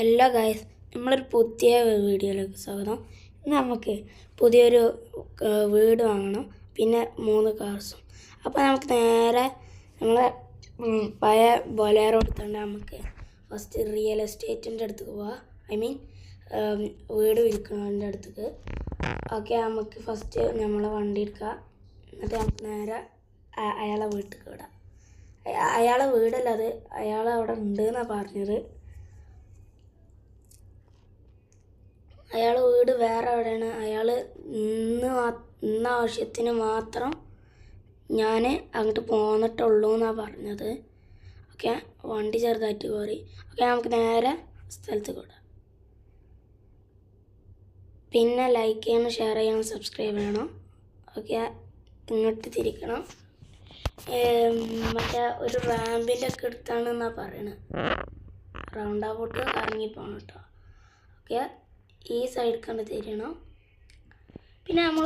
Hello guys, നമ്മളൊരു പുതിയ വീഡിയോയിലേക്ക് സ്വാഗതം. ഇന്ന് നമുക്ക് പുതിയൊരു വീട് വാങ്ങണം, പിന്നെ 3 കാർസും. അപ്പോൾ നമുക്ക് നേരെ നമ്മളെ പഴയ ബൊലേറോ എടുത്തുകൊണ്ട് നമുക്ക് ഫസ്റ്റ് റിയൽ എസ്റ്റേറ്റിൻ്റെ അടുത്തേക്ക് പോവാം. വീട് വിൽക്കുന്നതിൻ്റെ അടുത്തേക്ക്. ഓക്കെ, നമുക്ക് ഫസ്റ്റ് നമ്മളെ വണ്ടി എടുക്കുക. എന്നിട്ട് നമുക്ക് നേരെ അയാളെ വീട്ടിലേക്ക് വിടാം. അയാളെ വീടല്ല അത്, അയാൾ അവിടെ ഉണ്ട് എന്നാണ് പറഞ്ഞത്. അയാൾ വീട് വേറെ എവിടെയാണ്. അയാൾ ഇന്ന ആവശ്യത്തിന് മാത്രം ഞാൻ അങ്ങോട്ട് പോന്നിട്ടുള്ളൂ എന്നാണ് പറഞ്ഞത്. ഓക്കെ, വണ്ടി ചെറുതായിട്ട് കയറി. ഓക്കെ, നമുക്ക് നേരെ സ്ഥലത്ത് വിടാം. പിന്നെ ലൈക്ക് ചെയ്യണം, ഷെയർ ചെയ്യണം, സബ്സ്ക്രൈബ് ചെയ്യണം. ഓക്കെ, ഇങ്ങോട്ട് തിരിക്കണം. മറ്റേ ഒരു റാമ്പിൻ്റെ ഒക്കെ എടുത്താണെന്നാണ് പറയണത്. റൗണ്ട് ആബോട്ട് കറങ്ങി പോകണം കേട്ടോ. ഓക്കെ, ഈ സൈഡിൽ കണ്ട് തിരിയണം. പിന്നെ നമ്മൾ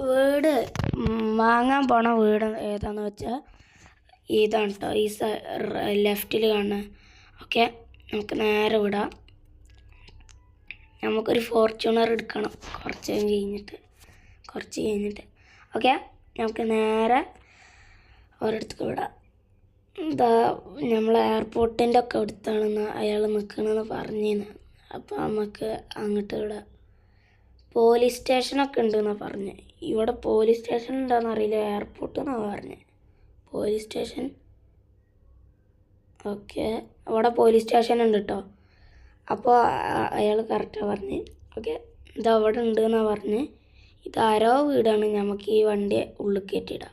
വീട് വാങ്ങാൻ പോണ വീട് ഏതാണെന്ന് വെച്ചാൽ ഇതാണ് കേട്ടോ, ഈ ലെഫ്റ്റിൽ കാണുന്നത്. ഓക്കെ, നമുക്ക് നേരെ വിടാം. നമുക്കൊരു ഫോർച്യൂണർ എടുക്കണം കുറച്ച് കഴിഞ്ഞിട്ട്. ഓക്കെ, നമുക്ക് നേരെ ഒരിടത്തേക്ക് വിടാം. എന്താ നമ്മൾ എയർപോർട്ടിൻ്റെ ഒക്കെ അടുത്താണെന്ന് അയാൾ നിൽക്കണമെന്ന് പറഞ്ഞിരുന്നു. അപ്പോൾ നമുക്ക് അങ്ങോട്ട് വിടാം. പോലീസ് സ്റ്റേഷനൊക്കെ ഉണ്ടെന്നാണ് പറഞ്ഞത്. ഇവിടെ പോലീസ് സ്റ്റേഷൻ ഉണ്ടോയെന്ന് അറിയില്ല, എയർപോർട്ട് എന്നാണ് പറഞ്ഞത്. Police station. ഓക്കെ, അവിടെ പോലീസ് സ്റ്റേഷൻ ഉണ്ട് കേട്ടോ. അപ്പോൾ അയാൾ കറക്റ്റാണ് പറഞ്ഞത്. ഓക്കെ, ഇത് അവിടെ ഉണ്ട് എന്നാണ് പറഞ്ഞത്. ഇതാരോ വീടാണ്, നമുക്ക് ഈ വണ്ടി ഉള്ളിൽ കയറ്റിയിടാം.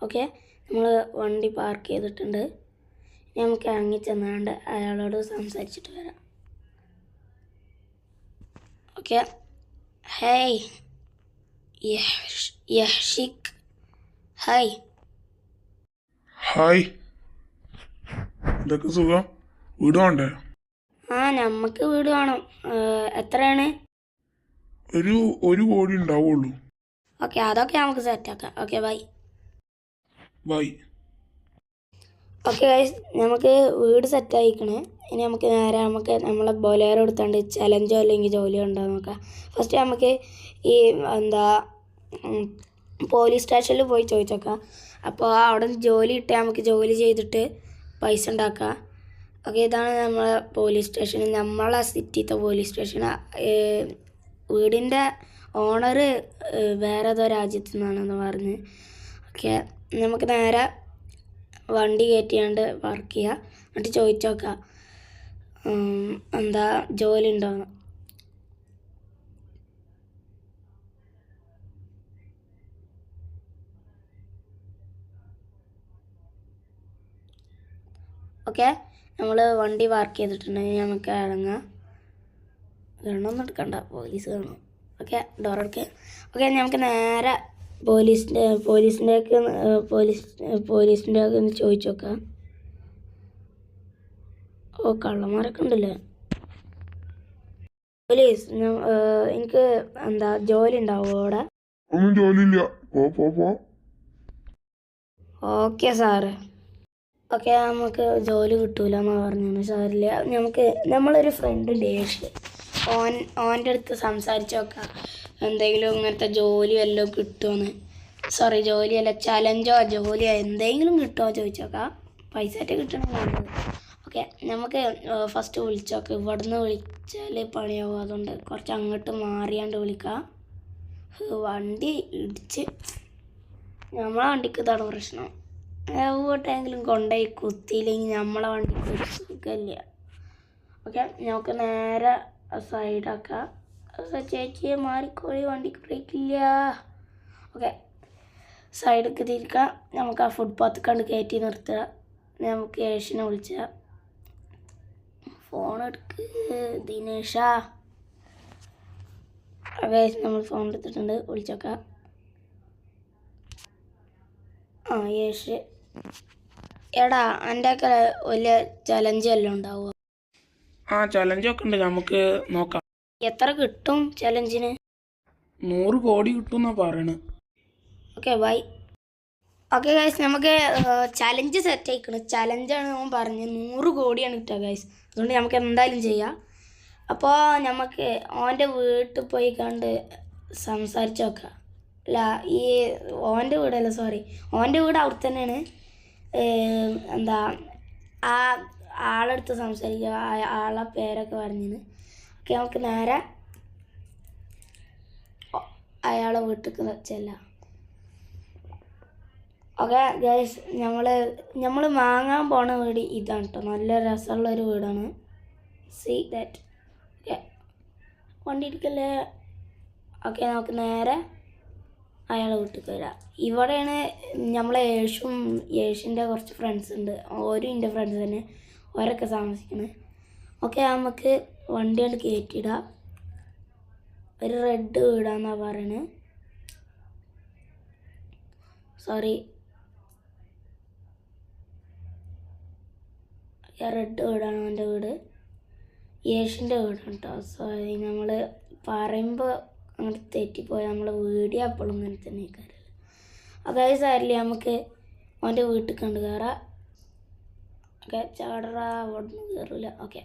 ഓക്കെ, നമ്മൾ വണ്ടി പാർക്ക് ചെയ്തിട്ടുണ്ട്. നമുക്ക് ഇറങ്ങി ചെന്നാണ്ട് അയാളോട് സംസാരിച്ചിട്ട് വരാം. Okay, hey Yashik, hi. Hi, ഇതൊക്കെ സുഖം. വീട് വേണ്ടേ? നമുക്ക് വീട് വേണം. എത്രയാണ്? ഒരു കോടി ഉണ്ടാവുള്ളൂ. ഓക്കെ, അതൊക്കെ നമുക്ക് സെറ്റാക്കാം. Okay, by. ഓക്കെ ഗൈസ്, നമുക്ക് വീട് സെറ്റായിക്കണേ. ഇനി നമുക്ക് നേരെ നമ്മളെ ബൊലേറോ എടുത്താണ്ട് ചലഞ്ചോ അല്ലെങ്കിൽ ജോലിയോ ഉണ്ടോ നോക്കാം. ഫസ്റ്റ് നമുക്ക് ഈ പോലീസ് സ്റ്റേഷനിൽ പോയി ചോദിച്ചോക്കാം. അപ്പോൾ അവിടെ നിന്ന് ജോലി കിട്ടിയാൽ നമുക്ക് ജോലി ചെയ്തിട്ട് പൈസ ഉണ്ടാക്കാം. ഓക്കെ, ഇതാണ് നമ്മളെ പോലീസ് സ്റ്റേഷൻ, നമ്മളെ സിറ്റിത്തെ പോലീസ് സ്റ്റേഷൻ. വീടിൻ്റെ ഓണർ വേറെ ഏതോ രാജ്യത്തു നിന്നാണെന്ന് പറഞ്ഞ്. ഓക്കെ, നമുക്ക് നേരെ വണ്ടി കയറ്റിയാണ്ട് പാർക്ക് ചെയ്യുക. എന്നിട്ട് ചോദിച്ചു നോക്കാം ജോലി ഉണ്ടോയെന്ന്. ഓക്കെ, നമ്മൾ വണ്ടി പാർക്ക് ചെയ്തിട്ടുണ്ടെങ്കിൽ നമുക്ക് ഇറങ്ങാം. ഗണ്ണൊന്നും എടുക്കണ്ട, പോലീസ് കാണും. ഓക്കെ, ഡോറെടുക്കുക. ഓക്കെ, നമുക്ക് നേരെ പോലീസിൻ്റെ ഒക്കെ ഒന്ന് ചോദിച്ചു നോക്കാം. ഓ, കള്ളന്മാരൊക്കെ ഉണ്ടല്ലേ. പോലീസ്, എനിക്ക് ജോലി ഉണ്ടാവുമോ അവിടെ? ഒന്നും ജോലിയില്ല. Okay sir. ഓക്കെ, നമുക്ക് ജോലി കിട്ടൂല എന്നാണ് പറഞ്ഞു. സാറില്ല, നമ്മളൊരു ഫ്രണ്ട് ദേശ് ഓൻ്റെ അടുത്ത് സംസാരിച്ച് നോക്കാം. എന്തെങ്കിലും ഇങ്ങനത്തെ ജോലി വല്ലതും കിട്ടുമെന്ന്. ജോലിയല്ല, ചലഞ്ചോ ജോലിയോ എന്തെങ്കിലും കിട്ടുമോ ചോദിച്ചോക്കാം. പൈസ ആയിട്ട് കിട്ടണമെന്നുള്ളത്. ഓക്കെ, നമുക്ക് ഫസ്റ്റ് വിളിച്ചോക്കാം. ഇവിടുന്ന് വിളിച്ചാൽ പണിയാവും, അതുകൊണ്ട് കുറച്ച് അങ്ങോട്ട് മാറിയാണ്ട് വിളിക്കാം. വണ്ടി ഇടിച്ച് നമ്മളെ വണ്ടിക്ക് ഇതാണ് പ്രശ്നം. എവിടെയെങ്കിലും കൊണ്ടുപോയി കുത്തിയില്ലെങ്കിൽ നമ്മളെ വണ്ടിക്ക് ഒരു സുഖമില്ല. ഓക്കെ, നമുക്ക് നേരെ സൈഡാക്കാം. ചേച്ചിയെ മാറിക്കോളി, വണ്ടിക്ക് ബ്രേക്കില്ല. ഓക്കെ, സൈഡിലേക്ക് തിരിക്കാം. നമുക്ക് ആ ഫുട്പാത്ത് കണ്ട് കയറ്റി നിർത്തുക. നമുക്ക് യേശിനെ വിളിച്ച ഫോൺ എടുക്ക്. ദിനേശ. ഓക്കെ, നമ്മൾ ഫോൺ എടുത്തിട്ടുണ്ട്, വിളിച്ചോക്കാം. യേശ്, എടാ എൻ്റെ ഒക്കെ വലിയ ചലഞ്ച് എല്ലാം ഉണ്ടാവുമോ? ചലഞ്ചൊക്കെ ഉണ്ട്, നമുക്ക് നോക്കാം. എത്ര കിട്ടും ചലഞ്ചിന്? 100 കോടി കിട്ടുമെന്നാ പറയണത്. Okay bye. ഓക്കെ ഗൈസ്, നമുക്ക് ചലഞ്ച് സെറ്റ് ആയിക്കണം. ചലഞ്ചാണ് അവൻ പറഞ്ഞത് 100 കോടിയാണ് കിട്ടുക ഗൈസ്. അതുകൊണ്ട് നമുക്ക് എന്തായാലും ചെയ്യാം. അപ്പോൾ നമുക്ക് ഓൻ്റെ വീട്ടിൽ പോയി കണ്ട് സംസാരിച്ച് നോക്കാം. അല്ല, ഈ ഓൻ്റെ വീടല്ല, സോറി, ഓൻ്റെ വീട് അവിടെ തന്നെയാണ്. എന്താ ആ ആളെടുത്ത് സംസാരിക്കുക, ആളെ പേരൊക്കെ പറഞ്ഞിന്. ഓക്കെ, നമുക്ക് നേരെ അയാളെ വീട്ടിൽ ചെല്ലാം. ഓക്കെ ഗൈസ്, നമ്മൾ വാങ്ങാൻ പോണ വീട് ഇതാണ് കേട്ടോ. നല്ല രസമുള്ളൊരു വീടാണ്. See that. ഓക്കെ, വണ്ടി ഇരിക്കല്ലേ. ഓക്കെ, നമുക്ക് നേരെ അയാളെ വീട്ടിൽ വരാം. ഇവിടെയാണ് നമ്മളെ യേശുവിൻ്റെ കുറച്ച് ഫ്രണ്ട്സ് ഉണ്ട്. ഓരും എൻ്റെ ഫ്രണ്ട്സ് തന്നെ, ഓരൊക്കെ താമസിക്കുന്നത്. ഓക്കെ, നമുക്ക് വണ്ടി കൊണ്ട് കയറ്റിയിടാം. ഒരു റെഡ് വീടാന്നാണ് പറയണത്. സോറി, റെഡ് വീടാണ് എൻ്റെ വീട്. യേശുവിൻ്റെ വീടാണ് കേട്ടോ. സോറി, നമ്മൾ പറയുമ്പോൾ അങ്ങോട്ട് തെറ്റിപ്പോയി. നമ്മളെ വീഡിയോ അപ്പോഴും ഇങ്ങനെ തന്നെ കയറില്ല. അതായത് സാരില്ല, നമുക്ക് അവൻ്റെ വീട്ടിൽ കണ്ട് കയറാം. ഓക്കെ, ചാടറ അവിടെ നിന്ന് കയറില്ല. ഓക്കെ,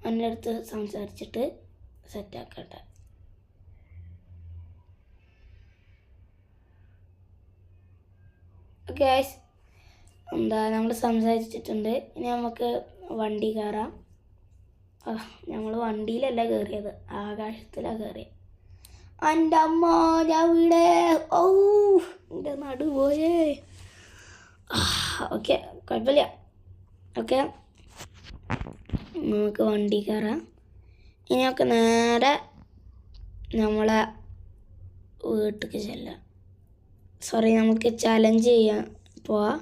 അവൻ്റെ അടുത്ത് സംസാരിച്ചിട്ട് സെറ്റാക്കട്ടെ. ഓക്കെ ഗൈസ്, എന്താ നമ്മൾ സംസാരിച്ചിട്ടുണ്ട്. ഇനി നമുക്ക് വണ്ടി കയറാം. ഞങ്ങൾ വണ്ടിയിലല്ല കയറിയത്, ആകാശത്തിലാണ് കയറിയത്. എൻ്റെ അമ്മ, ഞാൻ വീടേ. ഓ, എൻ്റെ നടു പോയേ. ഓക്കെ, കുഴപ്പമില്ല. ഓക്കെ, നമുക്ക് വണ്ടി കയറാം. ഇനി നമുക്ക് നേരെ നമ്മളെ വീട്ടിലേക്ക് ചെല്ലാം. സോറി, നമുക്ക് ചലഞ്ച് ചെയ്യാൻ പോവാം.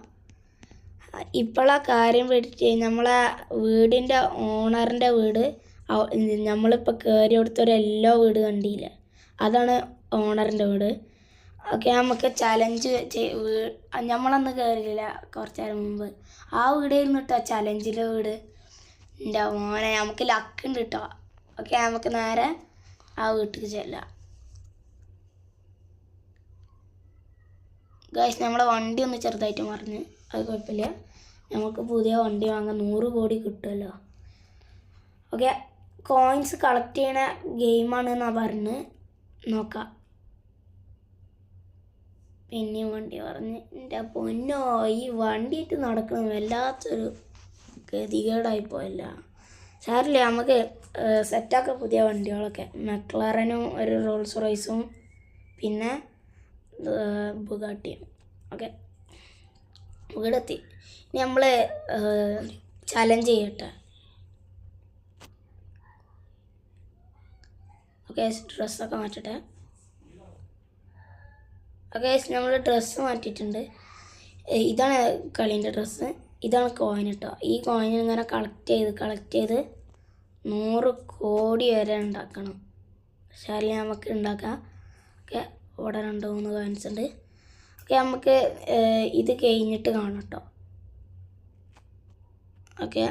ഇപ്പോഴാ കാര്യം പിടിച്ച് നമ്മളെ വീടിൻ്റെ ഓണറിൻ്റെ വീട്, നമ്മളിപ്പോൾ കയറി കൊടുത്തൊരു യെല്ലോ വീട് കണ്ടില്ല, അതാണ് ഓണറിൻ്റെ വീട്. ഓക്കെ, നമുക്ക് ചലഞ്ച് നമ്മളന്ന് കയറിയില്ല കുറച്ച് നേരം മുമ്പ്. ആ വീടായിരുന്നു കേട്ടോ ചലഞ്ചിലെ വീട്. എൻ്റെ മോനെ, നമുക്ക് ലക്കുണ്ട് കേട്ടോ. ഓക്കെ, നമുക്ക് നേരെ ആ വീട്ടിൽ ചെല്ലാം. ഗൈസ്, നമ്മളെ വണ്ടി ഒന്ന് ചെറുതായിട്ട് മറിഞ്ഞ്, അത് കുഴപ്പമില്ല. നമുക്ക് പുതിയ വണ്ടി വാങ്ങാൻ 100 കോടി കിട്ടുമല്ലോ. ഓക്കെ, കോയിൻസ് കളക്ട് ചെയ്യണ ഗെയിമാണെന്നാണ് പറഞ്ഞ് നോക്കാം. പിന്നെയും വണ്ടി പറഞ്ഞ്, എൻ്റെ പൊന്നോ, ഈ വണ്ടിയിട്ട് നടക്കണം വല്ലാത്തൊരു ഗതികേടായിപ്പോയല്ല. സാറില്ല, നമുക്ക് സെറ്റാക്കാം പുതിയ വണ്ടികളൊക്കെ. മെക്ലാറനും ഒരു റോൾസ് റോയ്സും പിന്നെ ബുഗാട്ടിയും. ഓക്കെ, വീടെത്തി. ഇനി നമ്മൾ ചലഞ്ച് ചെയ്യട്ടെ. ഓക്കെ, ഡ്രസ്സൊക്കെ മാറ്റട്ടെ. ഓക്കെ, നമ്മൾ ഡ്രസ്സ് മാറ്റിയിട്ടുണ്ട്. ഇതാണ് കളീൻ്റെ ഡ്രസ്സ്, ഇതാണ് കോയിൻ കേട്ടോ. ഈ കോയിൻ ഇങ്ങനെ കളക്ട് ചെയ്ത് 100 കോടി വരെ ഉണ്ടാക്കണം. പക്ഷേ നമുക്ക് ഉണ്ടാക്കാം. ഓക്കെ, ഇവിടെ 2-3 കോയിൻസ് ഉണ്ട്. ഓക്കെ, നമുക്ക് ഇത് കഴിഞ്ഞിട്ട് കാണാം കേട്ടോ. ഓക്കെ,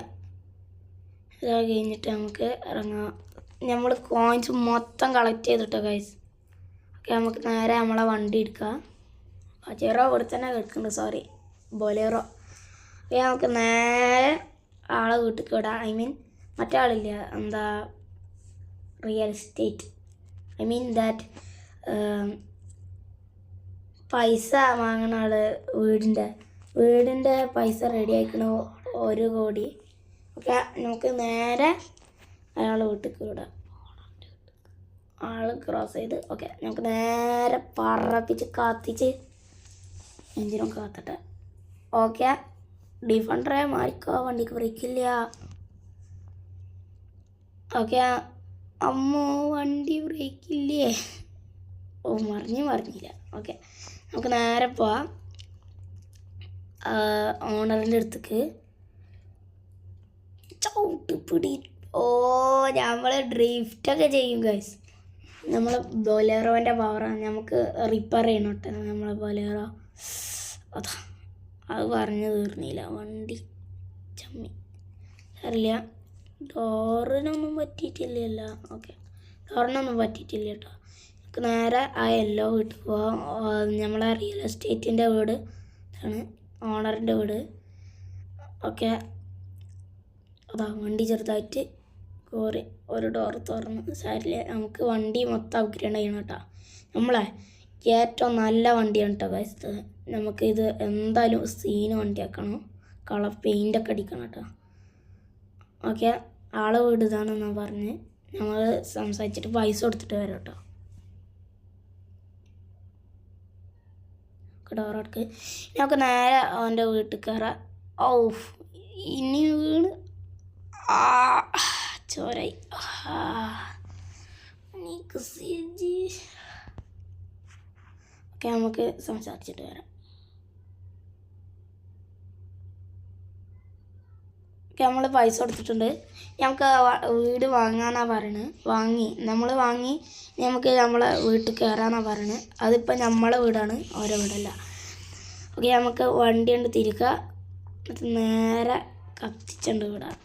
ഇത് കഴിഞ്ഞിട്ട് നമുക്ക് ഇറങ്ങാം. നമ്മൾ കോയിൻസ് മൊത്തം കളക്ട് ചെയ്തിട്ടോ ഗൈസ്. ഓക്കെ, നമുക്ക് നേരെ നമ്മളെ വണ്ടി എടുക്കാം. പജേറോ ഇവിടെ തന്നെ കിടക്കുന്നുണ്ട്, സോറി, ബൊലേറോ. ഓക്കെ, നമുക്ക് നേരെ ആളെ വീട്ടിൽ വിടാം. ഐ മീൻ മറ്റേ ആളില്ല, എന്താ real estate, I mean that പൈസ വാങ്ങുന്ന ആൾ, വീടിൻ്റെ പൈസ റെഡി ആയിക്കണ 1 കോടി. ഓക്കെ, നമുക്ക് നേരെ അയാളെ വീട്ടിൽ വിടാം. ആൾ ക്രോസ് ചെയ്ത്. ഓക്കെ, നമുക്ക് നേരെ പറപ്പിച്ച് കത്തിച്ച് എഞ്ചിനും കാത്തട്ടെ. ഓക്കെ, ഡിഫൻഡറെ മാറിക്കോ, വണ്ടിക്ക് ബ്രേക്കില്ല. ഓക്കെ, അമ്മോ, വണ്ടി ബ്രേക്കില്ലേ. ഓ, മറിഞ്ഞില്ല. ഓക്കെ, നമുക്ക് നേരെ പോവാം ഓണറിൻ്റെ അടുത്തേക്ക്. ചവിട്ടിപ്പിടി. ഓ, നമ്മൾ ഡ്രിഫ്റ്റൊക്കെ ചെയ്യും ഗൈസ്. നമ്മൾ ബൊലേറോൻ്റെ പവറാണ്. നമുക്ക് റിപ്പയർ ചെയ്യണം കേട്ടോ നമ്മളെ ബൊലേറോ. അതാ, അത് പറഞ്ഞു തീർന്നില്ല, വണ്ടി ചമ്മി. അറിയില്ല, ഡോറിനൊന്നും പറ്റിയിട്ടില്ലല്ലോ. ഓക്കെ, ഡോറിനൊന്നും പറ്റിയിട്ടില്ല കേട്ടോ. നമുക്ക് നേരെ ആ യെല്ലോ വീട്ടിൽ പോവാം. നമ്മളെ റിയൽ എസ്റ്റേറ്റിൻ്റെ വീട് ആണ്, ഓണറിൻ്റെ വീട്. ഓക്കെ, അതാ വണ്ടി ചെറുതായിട്ട് കോറി ഒരു ഡോർ തുറന്ന് സാരില്ല. നമുക്ക് വണ്ടി മൊത്തം അപ്ഗ്രേഡ് ചെയ്യണം കേട്ടോ. നമ്മളെ ഏറ്റവും നല്ല വണ്ടിയാണ് കേട്ടോ ഗൈസ്. നമുക്കിത് എന്തായാലും സീന് വണ്ടിയാക്കണം, കളർ പെയിൻ്റൊക്കെ അടിക്കണം കേട്ടോ. ഓക്കെ, ആളെ വീട് ഇതാണെന്നാണ് പറഞ്ഞ് നമ്മൾ സംസാരിച്ചിട്ട് പൈസ കൊടുത്തിട്ട് വരാം കേട്ടോ. ഡോറടുക്ക് നമുക്ക് നേരെ അവൻ്റെ വീട്ടിൽ കയറാം. ഓ ഇനി വീണ് ചോരായി. ഓക്കെ, നമുക്ക് സംസാരിച്ചിട്ട് വരാം. ഓക്കെ, നമ്മൾ പൈസ കൊടുത്തിട്ടുണ്ട്. നമുക്ക് വീട് വാങ്ങാന്നാണ് പറയണത്. നമ്മൾ വാങ്ങി നമുക്ക് നമ്മളെ വീട്ടിൽ കയറാന്നാണ് പറയണത്. അതിപ്പോൾ നമ്മളെ വീടാണ്, ഓരോ വീടല്ല. ഓക്കെ, നമുക്ക് വണ്ടി കൊണ്ട് തിരിക്കുക, നേരെ കത്തിച്ചുണ്ട് വിടാം.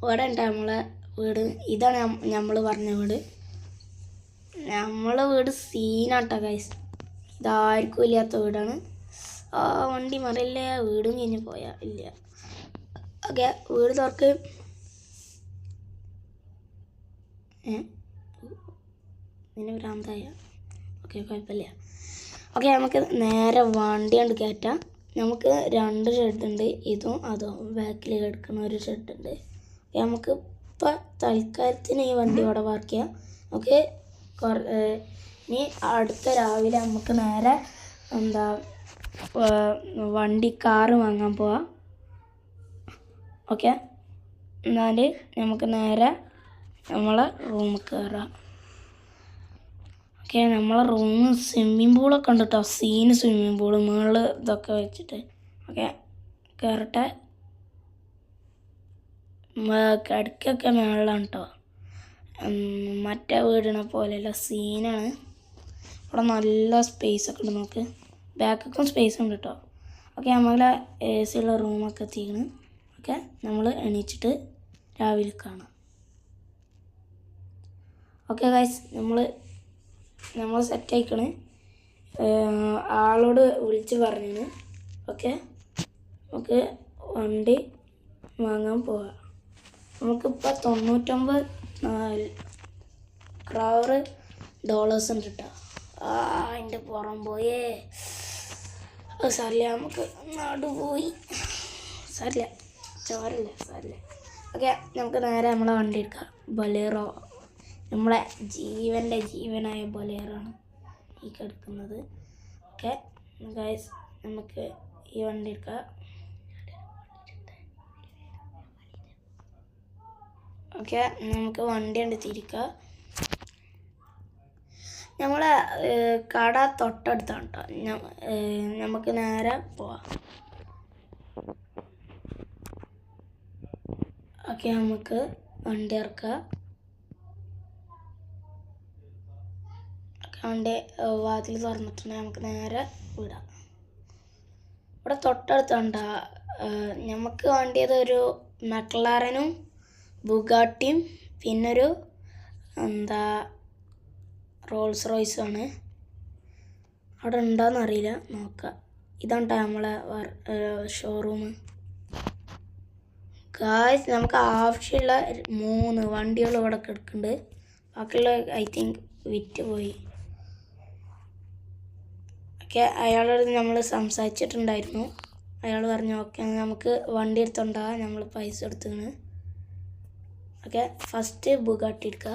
ഇവിടെ ഉണ്ട് നമ്മളെ വീട്. ഇതാണ് നമ്മൾ പറഞ്ഞ വീട്. നമ്മളെ വീട് സീനാട്ടോ ഗൈസ്. ഇതാർക്കും ഇല്ലാത്ത വീടാണ്. വണ്ടി മറിയില്ല, വീടും കഴിഞ്ഞ് പോയാൽ ഇല്ല. ഓക്കെ, വീട് തുറക്ക്. ഇതിന് ഭ്രാന്തായ. ഓക്കെ, കുഴപ്പമില്ല. ഓക്കെ, നമുക്ക് നേരെ വണ്ടി കൊണ്ട് കയറ്റാം. നമുക്ക് 2 ഷെഡുണ്ട്, ഇതും അതും ബാക്കിൽ കിടക്കുന്ന ഒരു ഷെഡുണ്ട്. നമുക്ക് ഇപ്പം തൽക്കാലത്തിന് ഈ വണ്ടി ഇവിടെ പാർക്ക് ചെയ്യാം. ഓക്കെ, ഇനി അടുത്ത രാവിലെ നമുക്ക് നേരെ കാറ് വാങ്ങാൻ പോവാം. ഓക്കെ, എന്നാൽ നമുക്ക് നേരെ നമ്മളെ റൂമിൽ കയറാം. ഓക്കെ, നമ്മളെ റൂമിൽ സ്വിമ്മിങ് പൂളൊക്കെ ഉണ്ട് കേട്ടോ. സീന് സ്വിമ്മിങ് പൂള് മുകളിൽ ഇതൊക്കെ വെച്ചിട്ട്. ഓക്കെ, കയറട്ടെ. കിടക്കൊക്കെ മുകളിലാണ് കേട്ടോ. മറ്റേ വീടിനെ പോലെയല്ല, സീനാണ്. ഇവിടെ നല്ല സ്പേസ് ഒക്കെ ഉണ്ട്. നമുക്ക് ബാക്കൊക്കെ സ്പേസ് ഉണ്ട് കേട്ടോ. ഓക്കെ, നമ്മളെ AC ഉള്ള റൂമൊക്കെ എത്തിക്കണം. ഓക്കെ, നമ്മൾ എണീച്ചിട്ട് രാവിലെ കാണാം. ഓക്കെ ഗൈസ്, നമ്മൾ സെറ്റ് ആയിക്കണ്. ആളോട് വിളിച്ച് പറഞ്ഞു. ഓക്കെ, നമുക്ക് വണ്ടി വാങ്ങാൻ പോവാം. നമുക്കിപ്പോൾ $99 crore ഉണ്ട് കേട്ടോ. അതിൻ്റെ പുറം പോയേ. സാരില്ല, നമുക്ക് നടുപോയി. സാരില്ല, ചോരല്ല, സാരില്ല. ഓക്കെ, നമുക്ക് നേരെ നമ്മളെ വണ്ടി എടുക്കാം. ബൊലേറോ, നമ്മളെ ജീവനായ ബൊലേറോ ആണ് ഈ കിടക്കുന്നത്. ഓക്കെ ഗൈസ്, നമുക്ക് ഈ വണ്ടി എടുക്കാം. ഓക്കെ, നമുക്ക് വണ്ടി കൊണ്ട് തിരിക്കാം. നമ്മളെ കട തൊട്ടടുത്താണ് കേട്ടോ. നമുക്ക് നേരെ പോവാം. ഓക്കെ, നമുക്ക് വണ്ടി ഇറക്കാം. വണ്ടി വാതിൽ തുറന്നിട്ടുണ്ടെങ്കിൽ നമുക്ക് നേരെ വിടാം. ഇവിടെ തൊട്ടടുത്തുണ്ടാ. നമുക്ക് വേണ്ടിയത് ഒരു മെക്ലാറനും ബുഗാട്ടിയും പിന്നൊരു റോൾസ് റോയ്സും ആണ്. അവിടെ ഉണ്ടോയെന്നറിയില്ല, നോക്കാം. ഇതാണ് നമ്മളെ ഷോറൂം. ഗായ്സ്, നമുക്ക് ആവശ്യമുള്ള 3 വണ്ടികൾ ഇവിടെ കിടക്കുന്നുണ്ട്. ബാക്കിയുള്ള ഐ തിങ്ക് വിറ്റ് പോയി. ഓക്കെ, അയാളോട് നമ്മൾ സംസാരിച്ചിട്ടുണ്ടായിരുന്നു. അയാൾ പറഞ്ഞു ഓക്കെ നമുക്ക് വണ്ടി എടുത്തുണ്ടാകാം, നമ്മൾ പൈസ എടുത്താണ്. ഓക്കെ, ഫസ്റ്റ് ബുഗാട്ടി എടുക്കുക,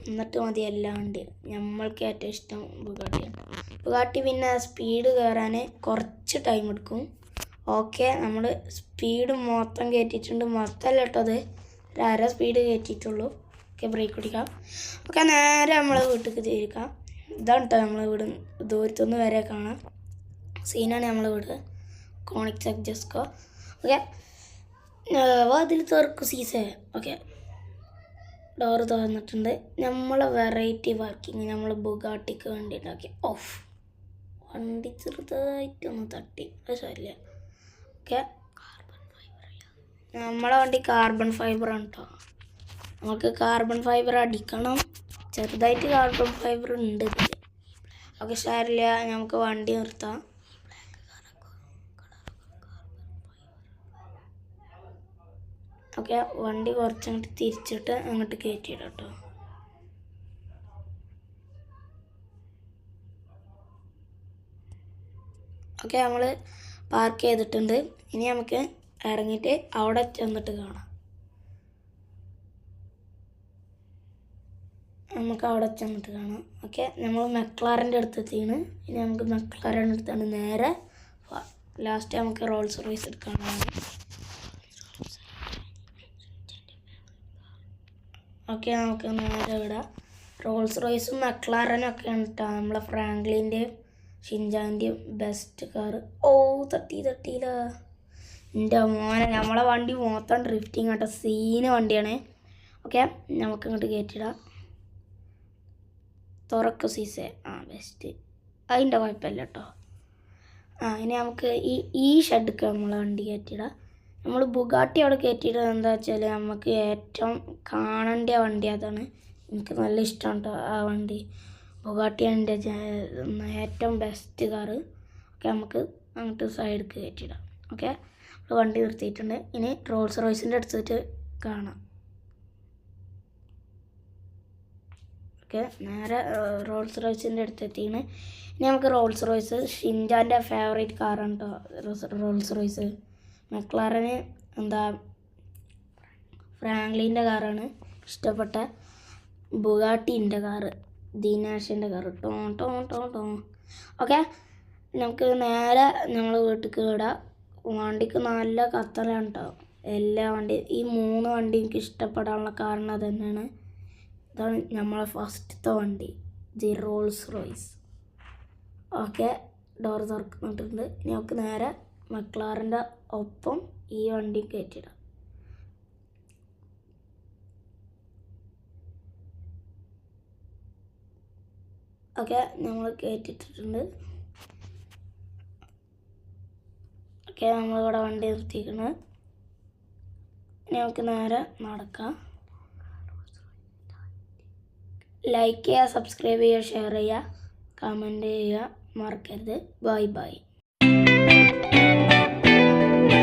എന്നിട്ട് മതി എല്ലാ വണ്ടിയും. നമ്മൾക്ക് ഏറ്റവും ഇഷ്ടം ബുഗാട്ടിയാണ്. ബുഗാട്ടി പിന്നെ സ്പീഡ് കയറാൻ കുറച്ച് ടൈം എടുക്കും. ഓക്കെ, നമ്മൾ സ്പീഡ് മൊത്തം കയറ്റിയിട്ടുണ്ട്. മൊത്തമല്ല കേട്ടോ, അത് ഒരു 1/2 സ്പീഡ് കയറ്റിയിട്ടുള്ളൂ. ഓക്കെ, ബ്രേക്ക് പിടിക്കാം. ഓക്കെ, നേരെ നമ്മൾ വീട്ടിലേക്ക് തിരിക്കാം. ഇതാണ് കേട്ടോ നമ്മളെ വീട്. ദൂരത്തുനിന്ന് വരെ കാണാം. സീനാണ് നമ്മളെ വീട്. കോണിക് ജസ്കോ. ഓക്കെ, വാതിൽ തുറക്കും സീസേ. ഓക്കെ, ഡോറ് തുറന്നിട്ടുണ്ട്. നമ്മളെ വെറൈറ്റി വർക്കിങ് നമ്മൾ ബുഗാട്ടിക്ക് വേണ്ടി ഉണ്ടാക്കി. ഓഫ്, വണ്ടി ചെറുതായിട്ടൊന്ന് തട്ടി, അത് ശരിയല്ല. ഓക്കെ, നമ്മളെ വണ്ടി കാർബൺ ഫൈബറാണ് കേട്ടോ. നമുക്ക് കാർബൺ ഫൈബർ അടിക്കണം. ചെറുതായിട്ട് കാർബൺ ഫൈബർ ഉണ്ട് ഇതിൽ. ഓക്കെ സാരില്ല, നമുക്ക് വണ്ടി നിർത്താം. ഓക്കെ വണ്ടി കുറച്ചങ്ങോട്ട് തിരിച്ചിട്ട് അങ്ങോട്ട് കയറ്റിയിടാം കേട്ടോ. ഓക്കെ നമ്മൾ പാർക്ക് ചെയ്തിട്ടുണ്ട്. ഇനി നമുക്ക് ഇറങ്ങിയിട്ട് അവിടെ ചെന്നിട്ട് കാണാം. നമുക്ക് അവിടെ ചെന്നിട്ട് കാണാം. ഓക്കെ നമ്മൾ മെക്ലാറിൻ്റെ അടുത്തെത്തിയാണ്. ഇനി നമുക്ക് മെക്ലാറിൻ്റെ അടുത്താണ് നേരെ ലാസ്റ്റ് നമുക്ക് റോൾസ് റോയ്സ് എടുക്കാനാണ്. ഓക്കെ നമുക്ക് നേരെ വിടാം. റോൾസ് റോയ്സും മെക്ലാറനും ഒക്കെയാണ് കേട്ടോ നമ്മളെ ഫ്രാങ്ക്ലിൻ്റെയും ഷിൻജാൻ്റെയും ബെസ്റ്റ് കാറ്. ഓ തട്ടിയില്ല എൻ്റെ മോനെ, നമ്മളെ വണ്ടി മൊത്തം ഡ്രിഫ്റ്റിങ് കേട്ടോ. സീന് വണ്ടിയാണ്. ഓക്കെ നമുക്ക് ഇങ്ങോട്ട് കയറ്റിടാം. തുറക്ക് സീസേ ബെസ്റ്റ്, അതിൻ്റെ കുഴപ്പമില്ല കേട്ടോ. ഇനി നമുക്ക് ഈ ഷെഡ്ക്ക് നമ്മളെ വണ്ടി കയറ്റിടാം. നമ്മൾ ബുഗാട്ടി അവിടെ കയറ്റിയിടുന്നത് എന്താ വെച്ചാൽ നമുക്ക് ഏറ്റവും കാണേണ്ട വണ്ടി അതാണ്. എനിക്ക് നല്ല ഇഷ്ടമാണ് കേട്ടോ ആ വണ്ടി. ബുഗാട്ടി എൻ്റെ ഏറ്റവും ബെസ്റ്റ് കാറ്. ഓക്കെ നമുക്ക് അങ്ങോട്ട് സൈഡിലേക്ക് കയറ്റിയിടാം. ഓക്കെ നമ്മൾ വണ്ടി നിർത്തിയിട്ടുണ്ട്. ഇനി റോൾസ് റോയ്സിൻ്റെ അടുത്തിട്ട് കാണാം. ഓക്കെ നേരെ റോൾസ് റോയ്സിൻ്റെ അടുത്തെത്തിയാണ്. ഇനി നമുക്ക് റോൾസ് റോയ്സ് ഷിൻജാൻ്റെ ഫേവറേറ്റ് കാറാണ് കേട്ടോ റോൾസ് റോയ്സ്. മെക്ലാറന് ഫ്രാങ്ക്ലിൻ്റെ കാറാണ് ഇഷ്ടപ്പെട്ട. ബുഗാട്ടിൻ്റെ കാറ്, ദിനാഷിൻ്റെ കാറ് ടോ. ഓക്കെ നമുക്ക് നേരെ നമ്മൾ വീട്ടിലേക്ക് വിടാം. വണ്ടിക്ക് നല്ല കത്തലാണ് കേട്ടോ എല്ലാ വണ്ടിയും. ഈ 3 വണ്ടി എനിക്ക് ഇഷ്ടപ്പെടാനുള്ള കാരണം അത് തന്നെയാണ്. ഇതാണ് നമ്മളെ ഫസ്റ്റത്തെ വണ്ടി, the Rolls Royce. Okay door തുറന്നിട്ടുണ്ട്. ഇനി നമുക്ക് നേരെ മെക്ലാറിൻ്റെ ഒപ്പം ഈ വണ്ടി കയറ്റിടാം. ഓക്കെ നമ്മൾ കയറ്റിയിട്ടുണ്ട്. ഓക്കെ നമ്മളിവിടെ വണ്ടി നിർത്തിയിരിക്കുന്നത്. ഇനി നമുക്ക് നേരെ നടക്കാം. ലൈക്ക് ചെയ്യുക, സബ്സ്ക്രൈബ് ചെയ്യുക, ഷെയർ ചെയ്യുക, കമൻറ്റ് ചെയ്യുക മറക്കരുത്. ബൈ.